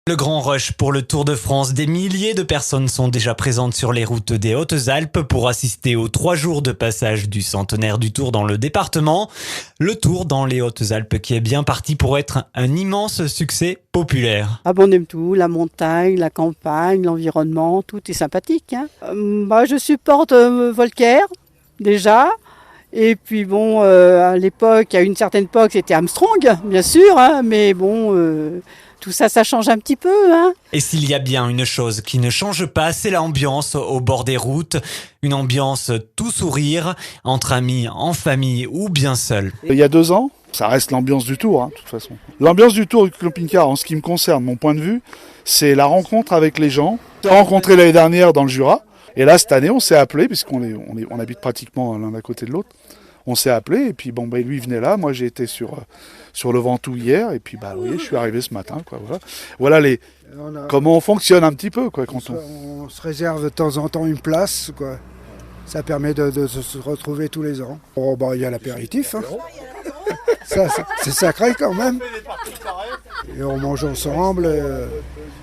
Le grand rush pour le Tour de France. Des milliers de personnes sont déjà présentes sur les routes des Hautes-Alpes pour assister aux 3 jours de passage du centenaire du Tour dans le département. Le Tour dans les Hautes-Alpes qui est bien parti pour être un immense succès populaire. Ah bon, on aime tout, la montagne, la campagne, l'environnement, tout est sympathique. Je supporte Volcker, déjà. Et puis à l'époque, à une certaine époque, c'était Armstrong, bien sûr, mais tout ça, ça change un petit peu. Et s'il y a bien une chose qui ne change pas, c'est l'ambiance au bord des routes. Une ambiance tout sourire, entre amis, en famille ou bien seul. Il y a 2 ans, ça reste l'ambiance du Tour, de toute façon. L'ambiance du Tour du camping-car, en ce qui me concerne, mon point de vue, c'est la rencontre avec les gens. On s'est rencontrés l'année dernière dans le Jura. Et là, cette année, on s'est appelés, puisqu'on habite pratiquement l'un à côté de l'autre. On s'est appelés, et puis lui venait là, moi j'ai été sur le Ventoux hier, et puis je suis arrivé ce matin. Voilà comment on fonctionne un petit peu. On se réserve de temps en temps une place, quoi. Ça permet de se retrouver tous les ans. Il y a l'apéritif, Ça, c'est sacré quand même. Et on mange ensemble,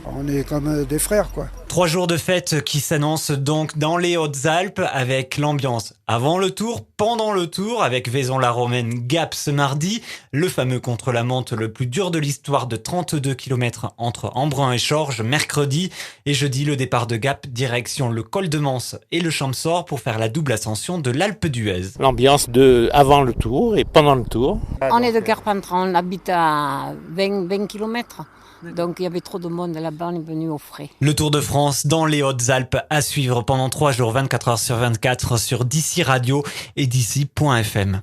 on est comme des frères, quoi. 3 jours de fête qui s'annoncent donc dans les Hautes-Alpes avec l'ambiance avant le Tour, pendant le Tour avec Vaison-la-Romaine Gap ce mardi, le fameux contre-la-montre le plus dur de l'histoire de 32 km entre Embrun et Chorges mercredi et jeudi le départ de Gap direction le col de Mans et le Champsaur pour faire la double ascension de l'Alpe d'Huez. L'ambiance avant le Tour et pendant le Tour. On est de Carpentras, on habite à 20 km. Donc il y avait trop de monde là-bas, on est venu au frais. Le Tour de France dans les Hautes-Alpes à suivre pendant 3 jours, 24 heures sur 24 sur DC Radio et DC.fm.